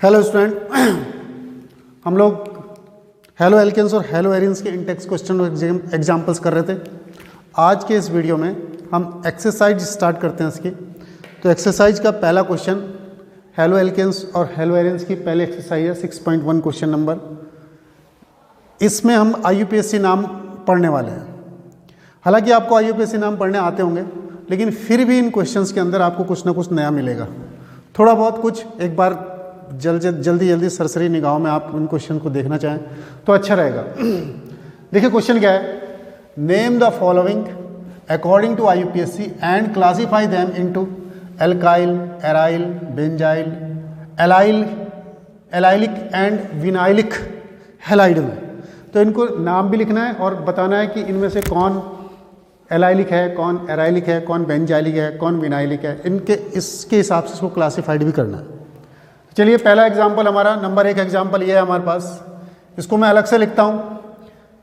Hello student, हम लोग halo alkanes और हेलो एरिन्स के इंटेक्स क्वेश्चन और एग्जाम्पल्स कर रहे थे। आज के इस वीडियो में हम एक्सरसाइज स्टार्ट करते हैं इसकी। तो एक्सरसाइज का पहला क्वेश्चन हेलो एल्केन्स और हेलो एरिन्स की पहली एक्सरसाइज है 6.1 क्वेश्चन नंबर। इसमें हम IUPAC नाम पढ़ने वाले हैं। हालांकि आपको IUPAC नाम पढ़ने आते होंगे, लेकिन फिर भी इन क्वेश्चंस के अंदर आपको कुछ ना कुछ नया मिलेगा, थोड़ा बहुत कुछ। एक बार जल्दी सरसरी निगाहों में आप इन क्वेश्चन को देखना चाहें तो अच्छा रहेगा। देखिए क्वेश्चन क्या है, name the following according to IUPAC and classify them into alkyl, aryl, benzyl, allylic and vinylic halide में। तो इनको नाम भी लिखना है और बताना है कि इनमें से कौन एलाइलिक है, कौन एराइलिक है, कौन बेंजाइलिक है, कौन विनाइलिक है। इसके हिसाब से इसको क्लासीफाइड भी करना है। चलिए पहला एग्जाम्पल हमारा नंबर 1 एग्जाम्पल ये है हमारे पास। इसको मैं अलग से लिखता हूँ,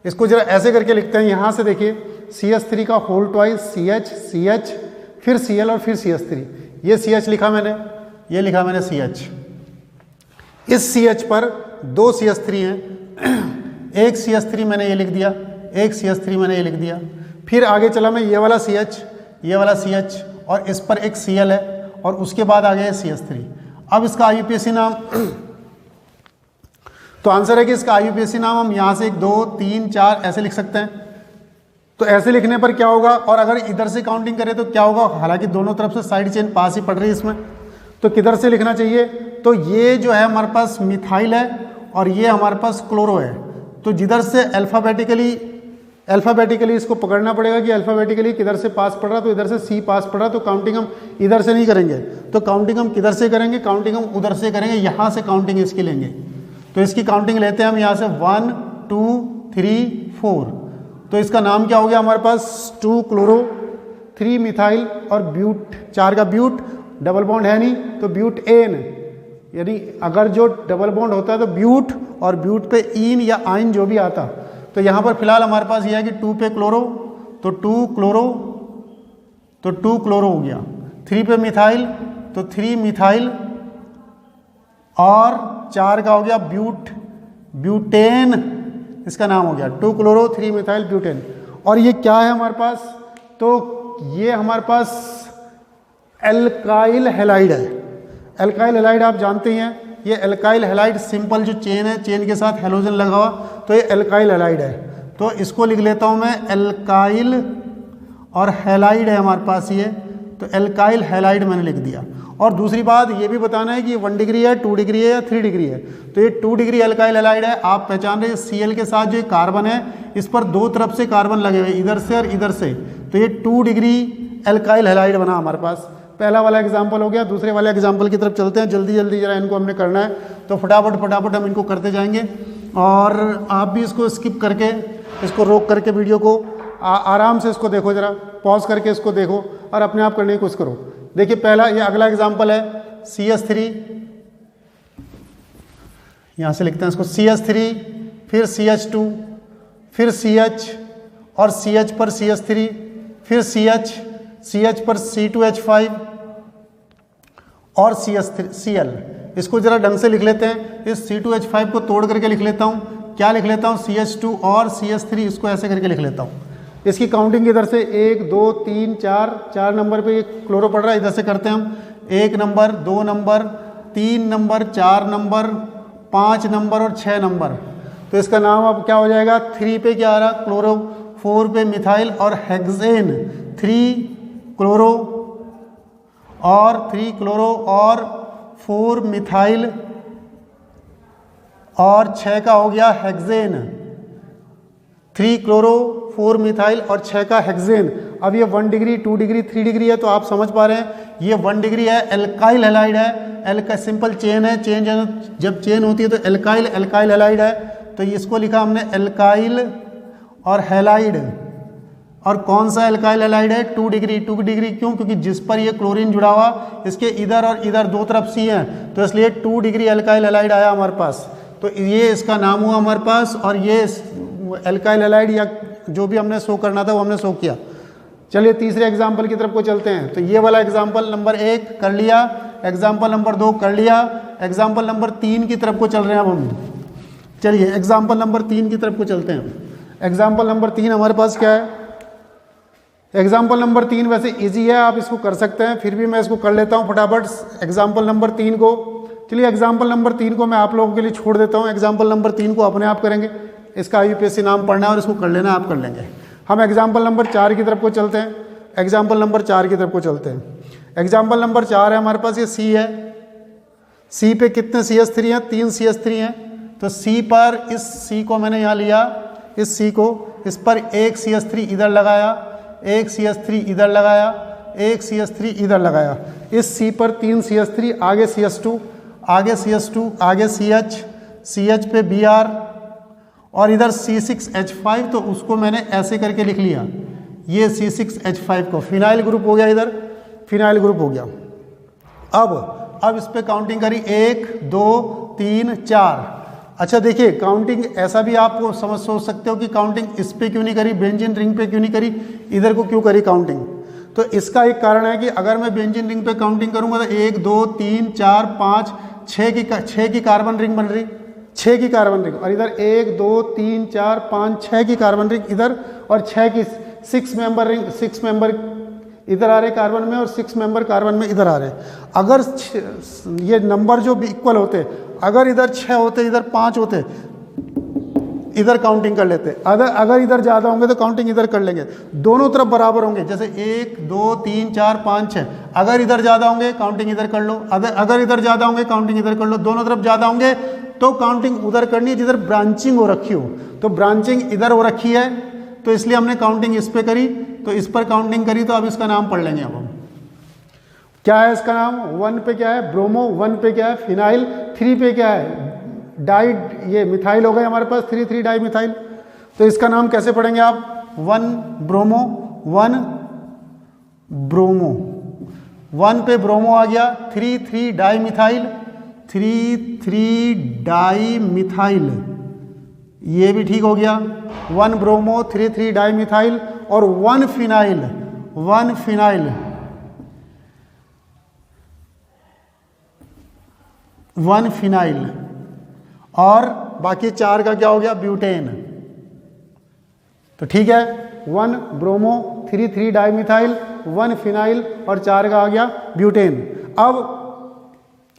इसको जरा ऐसे करके लिखते हैं। यहाँ से देखिए CH3 का होल ट्वाइस CH, फिर Cl और फिर CH3। ये CH लिखा मैंने, ये लिखा मैंने CH। इस CH पर 2 CH3 हैं। एक CH3 मैंने ये लिख दिया, एक CH3 मैंने ये लिख दिया। फिर आगे चला मैं, ये वाला CH, ये वाला CH और इस पर एक Cl है और उसके बाद आ गया CH3। अब इसका IUPAC नाम तो आंसर है कि इसका IUPAC नाम हम यहाँ से 1 2 3 4 ऐसे लिख सकते हैं। तो ऐसे लिखने पर क्या होगा, और अगर इधर से काउंटिंग करें तो क्या होगा। हालांकि दोनों तरफ से साइड चेन पास ही पड़ रही है इसमें, तो किधर से लिखना चाहिए। तो ये जो है हमारे पास मिथाइल है और ये हमारे पास क्लोरो है। तो जिधर से अल्फ़ाबेटिकली इसको पकड़ना पड़ेगा कि अल्फ़ाबेटिकली किधर से पास पड़ रहा। तो इधर से C पास पड़ रहा, तो काउंटिंग हम इधर से नहीं करेंगे। तो काउंटिंग हम किधर से करेंगे, काउंटिंग हम उधर से करेंगे। यहाँ से काउंटिंग इसकी लेंगे। तो इसकी काउंटिंग लेते हैं हम यहाँ से 1 2 3 4। तो इसका नाम क्या हो गया हमारे पास, 2 क्लोरो, 3 मिथाइल और ब्यूट, 4 का ब्यूट। डबल बॉन्ड है नहीं तो ब्यूट एन, यानी अगर जो डबल बॉन्ड होता है तो ब्यूट, और ब्यूट पे इन या आइन जो भी आता। तो यहाँ पर फिलहाल हमारे पास यह है कि 2 पे क्लोरो, तो 2 क्लोरो, तो 2 क्लोरो हो गया। 3 पे मिथाइल, तो 3 मिथाइल और 4 का हो गया ब्यूटेन, इसका नाम हो गया 2 क्लोरो 3 मिथाइल ब्यूटेन। और ये क्या है हमारे पास, तो ये हमारे पास एल्काइल हैलाइड है। एल्काइल हैलाइड आप जानते ही हैं, ये एल्काइल हैलाइड सिंपल जो चेन है, चेन के साथ हेलोजन लगा हुआ, तो ये एल्काइल हैलाइड है। तो इसको लिख लेता हूं मैं, एल्काइल और हैलाइड है हमारे पास ये। तो एल्काइल हैलाइड मैंने लिख दिया। और दूसरी बात ये भी बताना है कि ये 1 डिग्री है, 2 डिग्री है या 3 डिग्री है। तो ये 2 डिग्री एल्काइल हैलाइड है। आप पहचान रहे Cl के साथ जो कार्बन है, इस पर 2 तरफ से कार्बन लगे हुए, इधर से और इधर से। तो ये 2 डिग्री एल्काइल हैलाइड बना हमारे पास। पहला वाला एग्जाम्पल हो गया। दूसरे वाले एग्जाम्पल की तरफ चलते हैं। जल्दी जरा इनको हमने करना है, तो फटाफट हम इनको करते जाएंगे। और आप भी इसको स्किप करके, इसको रोक करके वीडियो को आराम से इसको देखो, जरा पॉज करके इसको देखो और अपने आप करने की कोशिश करो। देखिए पहला, ये अगला एग्जाम्पल है CH3। यहाँ से लिखते हैं इसको CH3, फिर CH2, फिर CH और CH पर CH3, फिर CH पर C2H5 और Cl। इसको जरा ढंग से लिख लेते हैं। इस C2H5 को तोड़ करके लिख लेता हूँ। क्या लिख लेता हूँ, CH2 और CH3, इसको ऐसे करके लिख लेता हूँ। इसकी काउंटिंग इधर से 1 2 3 4 नंबर पे क्लोरो पड़ रहा है, इधर से करते हैं हम। 1 number, 2 number, 3 number, 4 number, 5 number और 6 नंबर। तो इसका नाम अब क्या हो जाएगा, 3 पे क्या आ रहा, क्लोरो, 4 पे मिथाइल और हेक्सेन, 3 क्लोरो और 3 क्लोरो और 4 मिथाइल और 6 का हो गया हेक्सेन। 3 क्लोरो 4 मिथाइल और 6 का हेक्सेन। अब ये 1 डिग्री 2 डिग्री 3 डिग्री है, तो आप समझ पा रहे हैं ये 1 डिग्री है, एल्काइल हैलाइड है। सिंपल चेन है, चेन जब चेन होती है तो एल्काइल हैलाइड है। तो इसको लिखा हमने एल्काइल और हैलाइड। और कौन सा एल्काइल हैलाइड है, 2 डिग्री। 2 डिग्री क्यों, क्योंकि जिस पर ये क्लोरीन जुड़ा हुआ, इसके इधर और इधर 2 तरफ C है, तो इसलिए 2 डिग्री एल्काइल हैलाइड आया हमारे पास। तो ये इसका नाम हुआ हमारे पास। और ये एल्काइल हैलाइड या जो भी हमने शो करना था वो हमने शो किया। चलिए तीसरे एग्जाम्पल की तरफ को चलते हैं। तो ये वाला एग्जाम्पल नंबर 1 कर लिया, एग्जाम्पल नंबर 2 कर लिया, एग्जाम्पल नंबर 3 की तरफ को चल रहे हैं अब हम। चलिए एग्जाम्पल नंबर 3 की तरफ को चलते हैं। एग्जाम्पल नंबर 3 हमारे पास क्या है? एग्जाम्पल नंबर 3 वैसे इजी है, आप इसको कर सकते हैं, फिर भी मैं इसको कर लेता हूँ फटाफट एग्जाम्पल नंबर 3 को। चलिए एग्जाम्पल नंबर 3 को मैं आप लोगों के लिए छोड़ देता हूँ, एग्जाम्पल नंबर 3 को अपने आप करेंगे। इसका IUPAC नाम पढ़ना है और इसको कर लेना, आप कर लेंगे। हम एग्जाम्पल नंबर 4 की तरफ को चलते हैं। एग्जाम्पल नंबर 4 की तरफ को चलते हैं। एग्जाम्पल नंबर 4 है हमारे पास, ये C है। C पे कितने CH3 हैं? 3 CH3 हैं। तो C पर इस C को मैंने यहाँ लिया, इस C को, इस पर एक CH3 इधर लगाया, एक CH3 इधर लगाया, एक CH3 इधर लगाया। इस C पर 3 CH3, आगे CH2, आगे CH2, आगे CH, CH पे Br और इधर C6H5। तो उसको मैंने ऐसे करके लिख लिया, ये C6H5 को फिनाइल ग्रुप हो गया, इधर फिनाइल ग्रुप हो गया। अब इस पे काउंटिंग करी 1 2 3 4। अच्छा देखिए काउंटिंग ऐसा भी आप सोच सकते हो कि काउंटिंग इस पे क्यों नहीं करी, बेंजीन रिंग पे क्यों नहीं करी, इधर को क्यों करी काउंटिंग? तो इसका एक कारण है कि अगर मैं बेंजीन रिंग पे काउंटिंग करूंगा तो 1 2 3 4 5 6 की कार्बन रिंग बन रही, 6 की कार्बन रिंग, और इधर 1 2 3 4 5 6 की कार्बन रिंग इधर, और 6 की 6 मेंबर रिंग, 6 मेंबर इधर आ रहे कार्बन में और 6 मेंबर कार्बन में इधर आ रहे। अगर ये नंबर जो भी इक्वल होते, अगर इधर 6 होते इधर 5 होते, इधर काउंटिंग कर लेते। अगर इधर ज़्यादा होंगे तो काउंटिंग इधर कर लेंगे। दोनों तरफ बराबर होंगे, जैसे 1 2 3 4 5 6। अगर इधर ज़्यादा होंगे काउंटिंग इधर कर लो, अगर इधर ज़्यादा होंगे काउंटिंग इधर कर लो। दोनों तरफ ज़्यादा होंगे तो काउंटिंग उधर करनी है जिधर ब्रांचिंग हो रखी हो। तो ब्रांचिंग इधर हो रखी है तो इसलिए हमने काउंटिंग इस पे करी, तो इस पर काउंटिंग करी। तो अब इसका नाम पढ़ लेंगे अब हम। क्या है इसका नाम? 1 पे क्या है? ब्रोमो। 1 पे क्या है? फिनाइल। 3 पे क्या है? डाई, ये मिथाइल हो गए हमारे पास, 3 डाई मिथाइल। तो इसका नाम कैसे पढ़ेंगे आप? 1 ब्रोमो, 1 ब्रोमो। 1 पे ब्रोमो आ गया, 3 डाई मिथाइल, 3 डाई मिथाइल, ये भी ठीक हो गया। 1 ब्रोमो, 3 डाई मिथाइल और 1 फिनाइल, 1 फिनाइल, 1 फिनाइल, और बाकी 4 का क्या हो गया? ब्यूटेन। तो ठीक है, 1 ब्रोमो, 3 डाई मिथाइल, 1 फिनाइल और 4 का आ गया ब्यूटेन। अब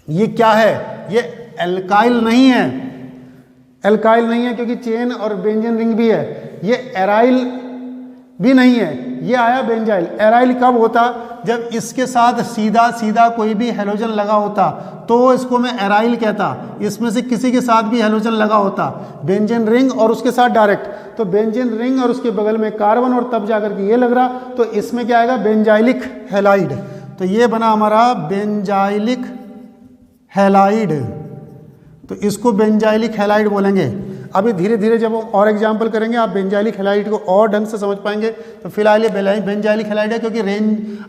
ये क्या है? ये एल्काइल नहीं है, एल्काइल नहीं है क्योंकि चेन और बेंजीन रिंग भी है। ये एराइल भी नहीं है, ये आया बेंजाइल। एराइल कब होता? जब इसके साथ सीधा सीधा कोई भी हेलोजन लगा होता तो इसको मैं एराइल कहता। इसमें से किसी के साथ भी हेलोजन लगा होता, बेंजीन रिंग और उसके साथ डायरेक्ट, तो बेंजीन रिंग और उसके बगल में कार्बन और तब जाकर के ये लग रहा, तो इसमें क्या आएगा? Benzylic halide. तो ये बना हमारा बेंजाइलिक हैलाइड, तो इसको बेंजाइलिक हैलाइड बोलेंगे। अभी धीरे धीरे जब हम और एग्जाम्पल करेंगे आप बेंजाइलिक हैलाइड को और ढंग से समझ पाएंगे। तो फिलहाल ये बेंजाइलिक हैलाइड है क्योंकि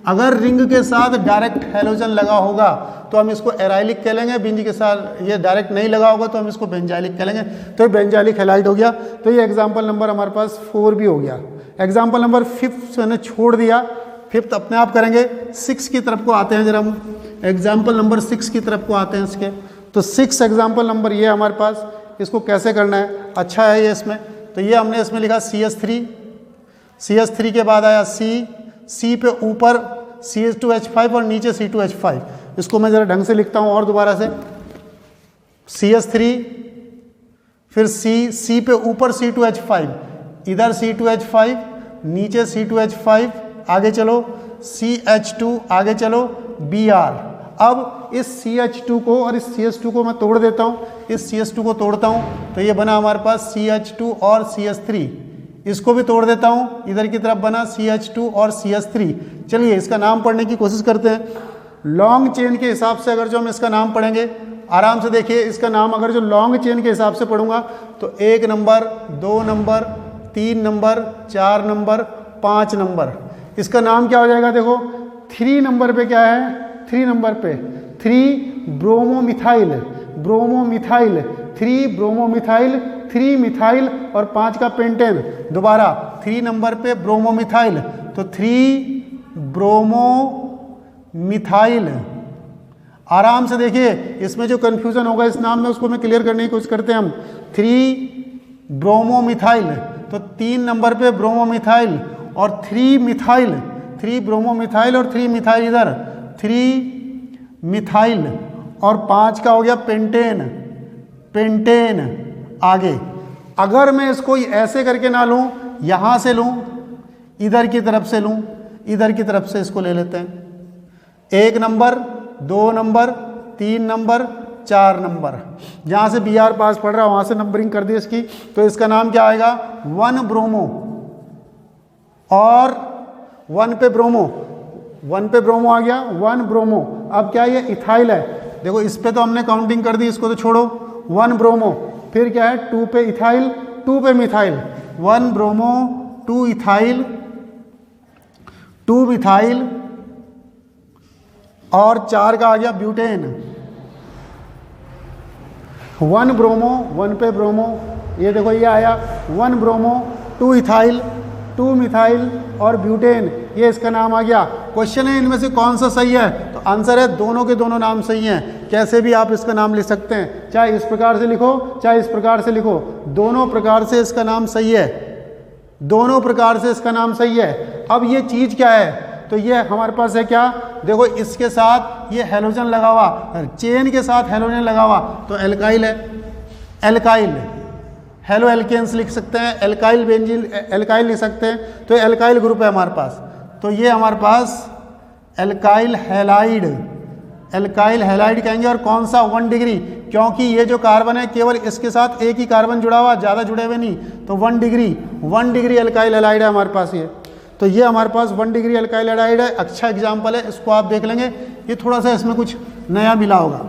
अगर रिंग के साथ डायरेक्ट हैलोजन लगा होगा तो हम इसको एराइलिक कह लेंगे, बिंज के साथ ये डायरेक्ट नहीं लगा होगा तो हम इसको बेंजाइलिक कह लेंगे। तो ये बेंजाइलिक हैलाइड हो गया। तो ये एग्जाम्पल नंबर हमारे पास 4 भी हो गया। एग्जाम्पल नंबर 5 मैंने छोड़ दिया, 5th अपने आप करेंगे। 6 की तरफ को आते हैं जरा हम, एग्जाम्पल नंबर 6 की तरफ को आते हैं इसके। तो 6 एग्जाम्पल नंबर ये हमारे पास, इसको कैसे करना है? अच्छा है ये इसमें, तो ये हमने इसमें लिखा CH3, CH3 के बाद आया C पे ऊपर CH2H5 और नीचे C2H5। इसको मैं ज़रा ढंग से लिखता हूँ और दोबारा से, CH3 फिर C पे ऊपर C2H5, इधर C2H5, नीचे C2H5, आगे चलो CH2, आगे चलो Br। अब इस CH2 को और इस CH2 को मैं तोड़ देता हूँ, इस CH2 को तोड़ता हूँ तो ये बना हमारे पास CH2 और CH3। इसको भी तोड़ देता हूँ, इधर की तरफ बना CH2 और CH3। चलिए इसका नाम पढ़ने की कोशिश करते हैं। लॉन्ग चेन के हिसाब से अगर जो हम इसका नाम पढ़ेंगे, आराम से देखिए इसका नाम अगर जो लॉन्ग चेन के हिसाब से पढ़ूंगा तो 1 number, 2 number, 3 number, 4 number, 5 number. इसका नाम क्या हो जाएगा? देखो 3 नंबर पे क्या है? 3 नंबर पे 3 ब्रोमोमिथाइल, ब्रोमोमिथाइल, 3 ब्रोमोमिथाइल, 3 मिथाइल और 5 का पेंटेन। दोबारा 3 नंबर पे ब्रोमोमिथाइल, तो 3 ब्रोमोमिथाइल, आराम से देखिए, इसमें जो कन्फ्यूज़न होगा इस नाम में उसको मैं क्लियर करने की कोशिश करते हैं हम। 3 ब्रोमोमिथाइल, तो 3 नंबर पे ब्रोमोमिथाइल और 3 मिथाइल, 3 ब्रोमोमिथाइल और 3 मिथाइल इधर, 3 मिथाइल और 5 का हो गया पेंटेन, पेंटेन आगे। अगर मैं इसको ऐसे करके ना लूँ, यहाँ से लूँ, इधर की तरफ से लूँ, इधर की तरफ से इसको ले लेते हैं। 1 नंबर, 2 नंबर, 3 नंबर, 4 नंबर, जहाँ से बी आर पास पड़ रहा है वहाँ से नंबरिंग कर दी इसकी। तो इसका नाम क्या आएगा? 1 ब्रोमो और 1 पे ब्रोमो, 1 पे ब्रोमो आ गया, 1 ब्रोमो। अब क्या ये इथाइल है, देखो इस पे तो हमने काउंटिंग कर दी, इसको तो छोड़ो। 1 ब्रोमो, फिर क्या है 2 पे इथाइल, 2 पे मिथाइल, 1 ब्रोमो, 2 इथाइल, 2 मिथाइल और 4 का आ गया ब्यूटेन। 1 ब्रोमो, 1 पे ब्रोमो, ये देखो ये आया 1 ब्रोमो, 2 इथाइल, 2 मिथाइल और ब्यूटेन, ये इसका नाम आ गया। क्वेश्चन है इनमें से कौन सा सही है, तो आंसर है दोनों के दोनों नाम सही हैं। कैसे भी आप इसका नाम लिख सकते हैं, चाहे इस प्रकार से लिखो चाहे इस प्रकार से लिखो, दोनों प्रकार से इसका नाम सही है, दोनों प्रकार से इसका नाम सही है। अब ये चीज़ क्या है, तो ये हमारे पास है क्या, देखो इसके साथ ये हेलोजन लगा हुआ, चेन के साथ हेलोजन लगा हुआ, तो एल्काइल है, एल्काइल, हेलो एल्केन्स लिख सकते हैं, एल्काइल बेंजीन, एल्काइल लिख सकते हैं, तो एल्काइल ग्रुप है हमारे पास। तो ये हमारे पास एल्काइल हैलाइड, एल्काइल हैलाइड कहेंगे। और कौन सा? 1 डिग्री, क्योंकि ये जो कार्बन है केवल इसके साथ एक ही कार्बन जुड़ा हुआ, ज़्यादा जुड़े हुए नहीं, तो 1 डिग्री, 1 डिग्री एल्काइल हैलाइड है हमारे पास ये। तो ये हमारे पास 1 डिग्री एल्काइल हैलाइड है। अच्छा एग्जाम्पल है, इसको आप देख लेंगे, ये थोड़ा सा इसमें कुछ नया मिला होगा।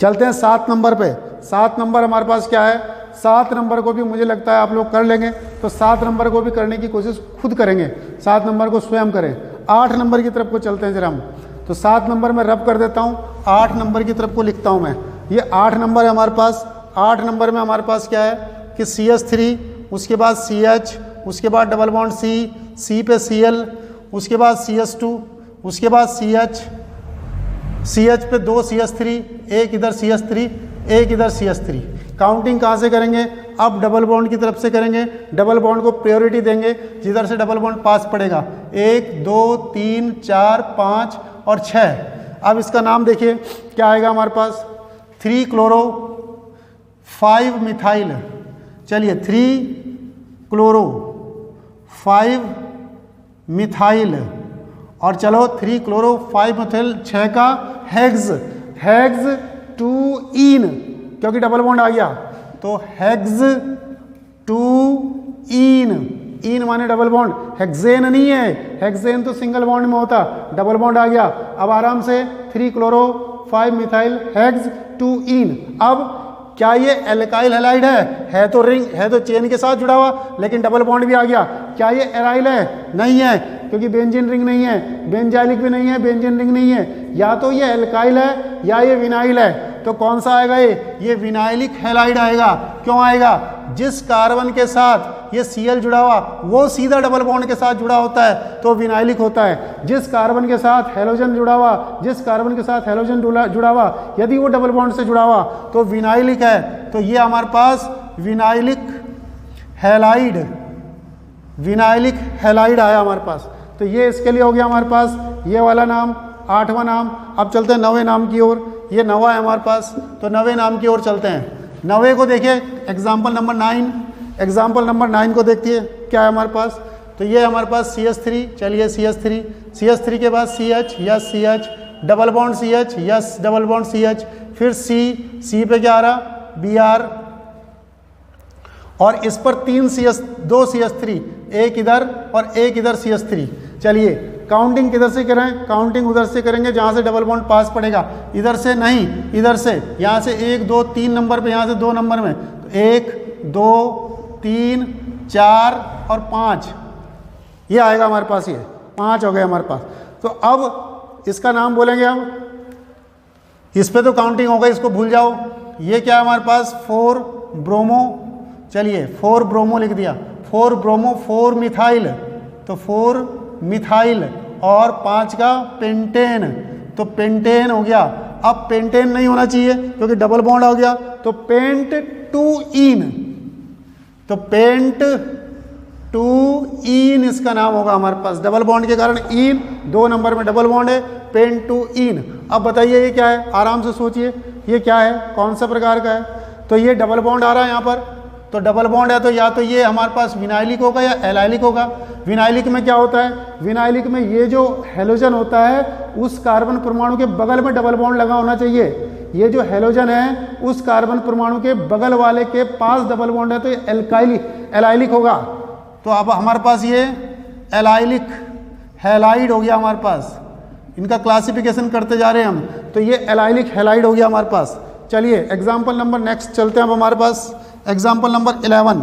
चलते हैं 7 नंबर पे। 7 नंबर हमारे पास क्या है, 7 नंबर को भी मुझे लगता है आप लोग कर लेंगे, तो 7 नंबर को भी करने की कोशिश खुद करेंगे, 7 नंबर को स्वयं करें। 8 नंबर की तरफ को चलते हैं जरा हम, तो 7 नंबर में रब कर देता हूँ, 8 नंबर की तरफ को लिखता हूँ मैं। ये 8 नंबर है हमारे पास। 8 नंबर में हमारे पास क्या है कि CH3, उसके बाद CH, उसके बाद डबल बॉन्ड C पे Cl, उसके बाद CH2, उसके बाद CH पे 2 CH3, एक इधर CH3, एक इधर CH3। काउंटिंग कहाँ से करेंगे, अब डबल बॉन्ड की तरफ से करेंगे, डबल बॉन्ड को प्रायोरिटी देंगे, जिधर से डबल बॉन्ड पास पड़ेगा, 1 2 3 4 5 और 6। अब इसका नाम देखिए क्या आएगा हमारे पास, 3 क्लोरो 5 मिथाइल। चलिए 3 क्लोरो 5 मिथाइल, और चलो 3 क्लोरो 5 मिथाइल, 6 का हेक्स, हेक्स 2 ईन, क्योंकि डबल बॉन्ड आ गया, तो हेक्स 2 ईन, ईन माने डबल बॉन्ड, हेक्सेन नहीं है, हेक्सेन तो सिंगल बॉन्ड में होता, डबल बॉन्ड आ गया। अब आराम से 3 क्लोरो 5 मिथाइल हेक्स 2 ईन। अब क्या ये एल्काइल हैलाइड है तो रिंग है, तो चेन के साथ जुड़ा हुआ, लेकिन डबल बॉन्ड भी आ गया। क्या ये एराइल है? नहीं है, क्योंकि बेंजीन रिंग नहीं है, बेंजाइलिक भी नहीं है, बेंजीन रिंग नहीं है। या तो ये एल्काइल है या ये विनाइल है, तो कौन सा आएगा ये विनाइलिक हैलाइड आएगा। क्यों आएगा? जिस कार्बन के साथ ये Cl जुड़ा हुआ वो सीधा डबल बॉन्ड के साथ जुड़ा होता है तो विनाइलिक होता है। जिस कार्बन के साथ हेलोजन जुड़ा हुआ, जिस कार्बन के साथ हेलोजन जुड़ा हुआ, यदि वो डबल बॉन्ड से जुड़ा हुआ तो विनाइलिक है। तो ये हमारे पास विनाइलिक हैलाइड, विनाइलिक हैलाइड आया हमारे पास। तो ये इसके लिए हो गया हमारे पास ये वाला नाम, 8वां नाम। अब चलते हैं 9वें नाम की ओर, ये 9वां है हमारे पास, तो 9वें नाम की ओर चलते हैं। 9वें को देखिए, एग्जाम्पल नंबर 9, एग्जाम्पल नंबर 9 को देखिए क्या है हमारे पास। तो ये हमारे पास CH3, चलिए CH3 के बाद CH, yes CH, double bond CH, yes double bond CH, फिर C पे क्या आ रहा, Br, और इस पर 2 CH3, एक इधर और एक इधर CH3। चलिए काउंटिंग किधर से करें, काउंटिंग उधर से करेंगे जहाँ से डबल बॉन्ड पास पड़ेगा, इधर से नहीं, इधर से, यहाँ से 1 2 3 नंबर पे, यहाँ से 2 नंबर में, तो 1 2 3 4 और 5, ये आएगा हमारे पास, ये 5 हो गए हमारे पास। तो अब इसका नाम बोलेंगे हम, इस पे तो काउंटिंग होगा, इसको भूल जाओ। ये क्या है हमारे पास, 4 ब्रोमो, चलिए 4 ब्रोमो लिख दिया, 4 ब्रोमो 4 मिथाइल, तो 4 मिथाइल और 5 का पेंटेन, तो पेंटेन हो गया। अब पेंटेन नहीं होना चाहिए क्योंकि डबल बॉन्ड हो गया, तो पेंट टू इन, तो पेंट टू इन इसका नाम होगा हमारे पास, डबल बॉन्ड के कारण इन, 2 नंबर में डबल बॉन्ड है, पेंट टू इन। अब बताइए ये क्या है, आराम से सोचिए ये क्या है, कौन सा प्रकार का है। तो ये डबल बॉन्ड आ रहा है यहाँ पर, तो डबल बॉन्ड है तो या तो ये हमारे पास विनाइलिक होगा या एलाइलिक होगा। विनाइलिक में क्या होता है, विनाइलिक में ये जो हेलोजन होता है उस कार्बन परमाणु के बगल में डबल बॉन्ड लगा होना चाहिए। ये जो हेलोजन है उस कार्बन परमाणु के बगल वाले के पास डबल बॉन्ड है तो ये एलाइलिक होगा। तो अब हमारे पास ये एलाइलिक हैलाइड हो गया हमारे पास, इनका क्लासिफिकेशन करते जा रहे हैं हम, तो ये एलाइलिक हैलाइड हो गया हमारे पास। चलिए एग्जाम्पल नंबर नेक्स्ट चलते हैं अब हमारे पास, एग्जाम्पल नंबर 11।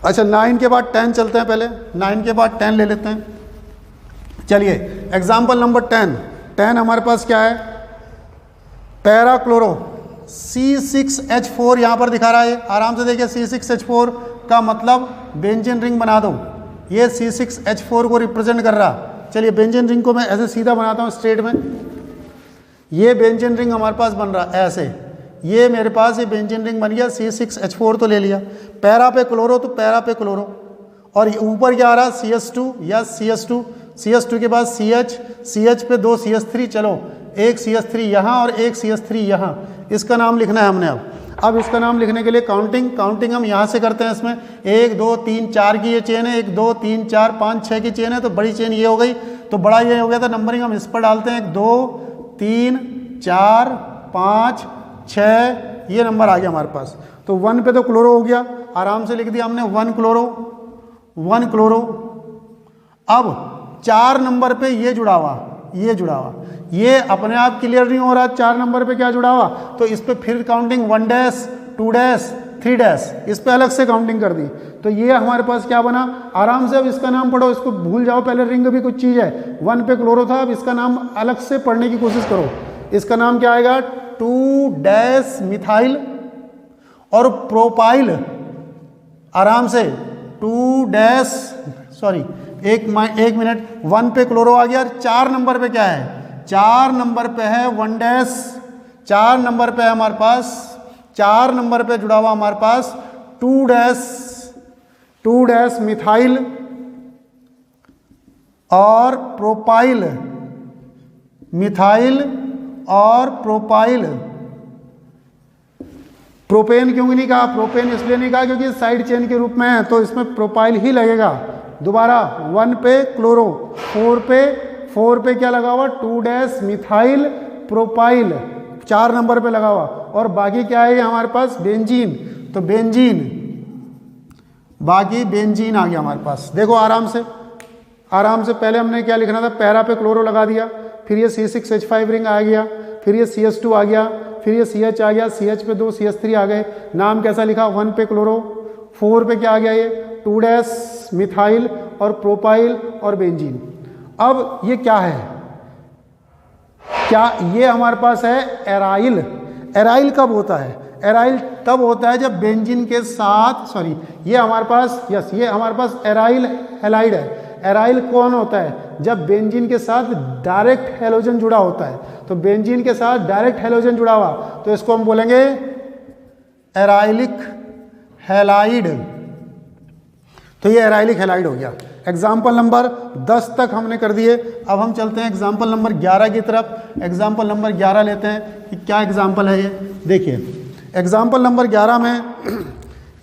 अच्छा 9 के बाद 10 चलते हैं, पहले 9 के बाद 10 ले लेते हैं। चलिए एग्जाम्पल नंबर 10 हमारे पास क्या है, पैराक्लोरो C6H4 यहाँ पर दिखा रहा है, आराम से देखिए। C6H4 का मतलब बेंजीन रिंग बना दो, ये C6H4 को रिप्रेजेंट कर रहा। चलिए बेंजीन रिंग को मैं ऐसे सीधा बनाता हूँ स्ट्रेट में, ये बेंजीन रिंग हमारे पास बन रहा है ऐसे, ये मेरे पास ये बेंजीन रिंग बन गया, C6H4 तो ले लिया। पैरा पे क्लोरो तो पैरा पे क्लोरो, और ऊपर क्या आ रहा, CH2 या CH2 के बाद CH पे 2 CH3, चलो एक CH3 यहाँ और एक CH3 यहाँ, इसका नाम लिखना है हमने। अब इसका नाम लिखने के लिए काउंटिंग हम यहाँ से करते हैं। इसमें 1 2 3 4 की ये चेन है, 1 2 3 4 5 6 की चेन है, तो बड़ी चेन ये हो गई, तो बड़ा ये हो गया, तो नंबरिंग हम इस पर डालते हैं, 1 2 3 4 5 6, ये नंबर आ गया हमारे पास। तो 1 पे तो क्लोरो हो गया, आराम से लिख दिया हमने 1 क्लोरो। अब 4 नंबर पे ये जुड़ा हुआ, ये अपने आप क्लियर नहीं हो रहा, 4 नंबर पे क्या जुड़ा हुआ, तो इस पे फिर काउंटिंग 1 डैश 2 डैश 3 डैश, इस पे अलग से काउंटिंग कर दी। तो ये हमारे पास क्या बना, आराम से अब इसका नाम पढ़ो, इसको भूल जाओ, पहले रिंग भी कुछ चीज़ है, 1 पे क्लोरो था, अब इसका नाम अलग से पढ़ने की कोशिश करो। इसका नाम क्या आएगा, 2 डैश मिथाइल और प्रोपाइल, आराम से 2 डैश, सॉरी एक मिनट, 1 पे क्लोरो आ गया, 4 नंबर पे क्या है, 4 नंबर पे है 1 डैश, 4 नंबर पे है हमारे पास, 4 नंबर पे जुड़ा हुआ हमारे पास 2 डैश मिथाइल और प्रोपाइल, मिथाइल और प्रोपाइल। प्रोपेन क्यों नहीं कहा, प्रोपेन इसलिए नहीं कहा क्योंकि साइड चेन के रूप में है, तो इसमें प्रोपाइल ही लगेगा। दोबारा 1 पे क्लोरो, 4 पे क्या लगा हुआ, 2 डैश मिथाइल प्रोपाइल, 4 नंबर पे लगा हुआ, और बाकी क्या है ये हमारे पास बेंजीन, तो बेंजीन, बाकी बेंजीन आ गया हमारे पास। देखो आराम से पहले हमने क्या लिखना था, पैरा पे क्लोरो लगा दिया, फिर ये C6H5 रिंग आ गया, फिर ये CH2 आ गया, फिर ये CH आ गया, CH पे 2 CH3 आ गए, नाम कैसा लिखा, 1 पे क्लोरो, 4 पे क्या आ गया ये 2 डैश मिथाइल और प्रोपाइल और बेंजीन। अब ये क्या है, क्या ये हमारे पास है एराइल। एराइल कब होता है, एराइल तब होता है जब बेंजीन के साथ, सॉरी ये हमारे पास, यस ये हमारे पास एराइल हैलाइड है। एराइल कौन होता है, जब बेंजीन के साथ डायरेक्ट हैलोजन जुड़ा होता है, तो बेंजीन के साथ डायरेक्ट हैलोजन जुड़ा हुआ, तो इसको हम बोलेंगे एराइलिक हैलाइड। तो ये एराइलिक हैलाइड हो गया। एग्जाम्पल नंबर 10 तक हमने कर दिए, अब हम चलते हैं एग्जाम्पल नंबर 11 की तरफ। एग्जाम्पल नंबर 11 लेते हैं कि क्या एग्जाम्पल है ये, देखिए एग्जाम्पल नंबर 11 में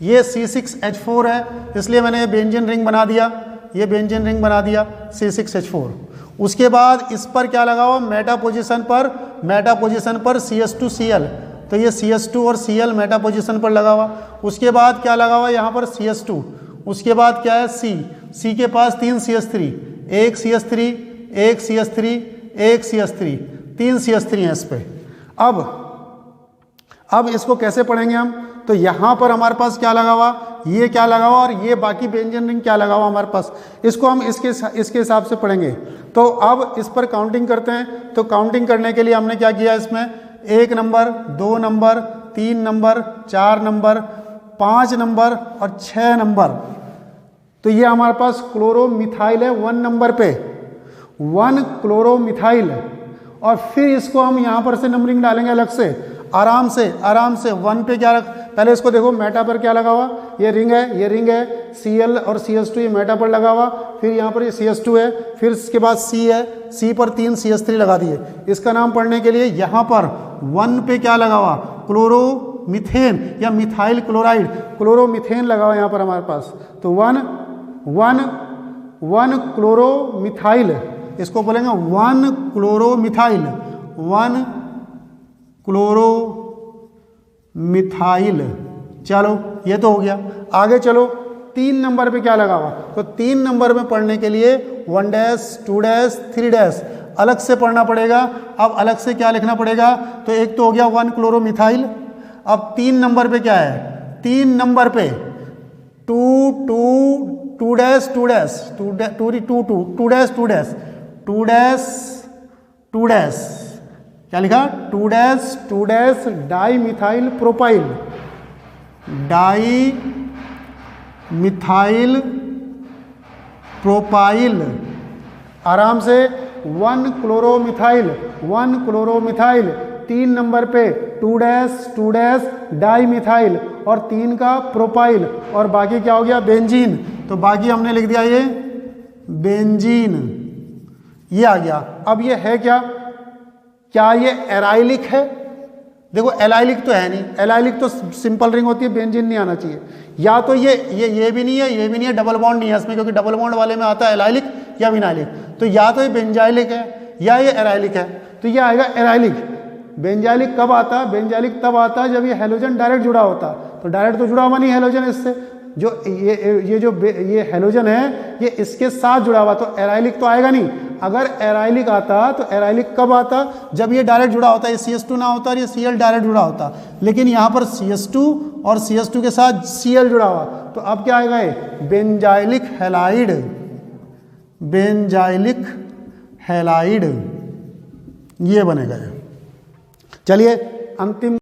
ये C6H4 है, इसलिए मैंने ये बेंजीन रिंग बना दिया, ये बेंजीन रिंग बना दिया C6H4। उसके बाद इस पर क्या लगा हुआ, मेटा पोजीशन पर CH2Cl, तो ये CH2 और Cl मेटा पोजीशन पर लगा हुआ। उसके बाद क्या लगा हुआ यहाँ पर CH2, उसके बाद क्या है C के पास 3 CH3, एक CH3, एक CH3, एक CH3, 3 CH3 हैं इस पे। अब इसको कैसे पढ़ेंगे हम, तो यहाँ पर हमारे पास क्या लगा हुआ, ये क्या लगा हुआ, और ये बाकी बेंजीन रिंग क्या लगा हुआ हमारे पास, इसको हम इसके हिसाब से पढ़ेंगे। तो अब इस पर काउंटिंग करते हैं। तो काउंटिंग करने के लिए हमने क्या किया, इसमें 1 number, 2 number, 3 number, 4 number, 5 number और 6 नंबर, तो ये हमारे पास क्लोरोमिथाइल है 1 नंबर पे, 1 क्लोरोमिथाइल। और फिर इसको हम यहाँ पर से नंबरिंग डालेंगे अलग से, आराम से 1 पे क्या रख, पहले इसको देखो मेटा पर क्या लगा हुआ, ये रिंग है Cl और CH2 ये मेटा पर लगा हुआ, फिर यहाँ पर ये CH2 है, फिर इसके बाद C है, C पर 3 CH3 लगा दिए। इसका नाम पढ़ने के लिए यहाँ पर 1 पे क्या लगा हुआ, क्लोरोमीथेन या मिथाइल क्लोराइड, क्लोरोमीथेन लगा हुआ यहाँ पर हमारे पास। तो 1 क्लोरोमिथाइल, इसको बोलेंगे 1 क्लोरोमिथाइल, 1 क्लोरोमिथाइल। चलो ये तो हो गया। आगे चलो 3 नंबर पे क्या लगा हुआ, तो 3 नंबर में पढ़ने के लिए 1 डैश 2 डैश 3 डैश अलग से पढ़ना पड़ेगा। अब अलग से क्या लिखना पड़ेगा, तो एक तो हो गया 1 क्लोरोमिथाइल। अब 3 नंबर पे क्या है, 3 नंबर पे 2 डैश 2 डैश 2 डैश 2 डैश क्या लिखा, 2 dash di methyl propyl, di methyl propyl. आराम से 1 क्लोरोमिथाइल 3 नंबर पे 2 डैश डाई मिथाइल और 3 का प्रोपाइल, और बाकी क्या हो गया, बेंजीन। तो बाकी हमने लिख दिया ये बेंजीन, ये आ गया। अब ये है क्या ये एराइलिक है, देखो एलाइलिक तो है नहीं, एलाइलिक तो सिंपल रिंग होती है, बेंजीन नहीं आना चाहिए। या तो ये भी नहीं है, ये भी नहीं है, डबल बॉन्ड नहीं है इसमें, क्योंकि डबल बॉन्ड वाले में आता है एलाइलिक या विनाइलिक। तो या तो ये बेंजाइलिक है या ये एराइलिक है, तो ये आएगा एराइलिक। बेंजाइलिक कब आता है, बेंजाइलिक तब आता है जब ये हेलोजन डायरेक्ट जुड़ा होता, तो डायरेक्ट तो जुड़ा हुआ नहीं हेलोजन इससे, जो ये हेलोजन है ये इसके साथ जुड़ा हुआ, तो एराइलिक तो आएगा नहीं। अगर एराइलिक आता तो एराइलिक कब आता, जब ये डायरेक्ट जुड़ा होता है, ये CH2 ना होता और ये Cl डायरेक्ट जुड़ा होता, लेकिन यहाँ पर CH2 और CH2 के साथ Cl जुड़ा हुआ, तो अब क्या आएगा, ये बेंजाइलिक हैलाइड, बेंजाइलिक हैलाइड ये बनेगा। चलिए अंतिम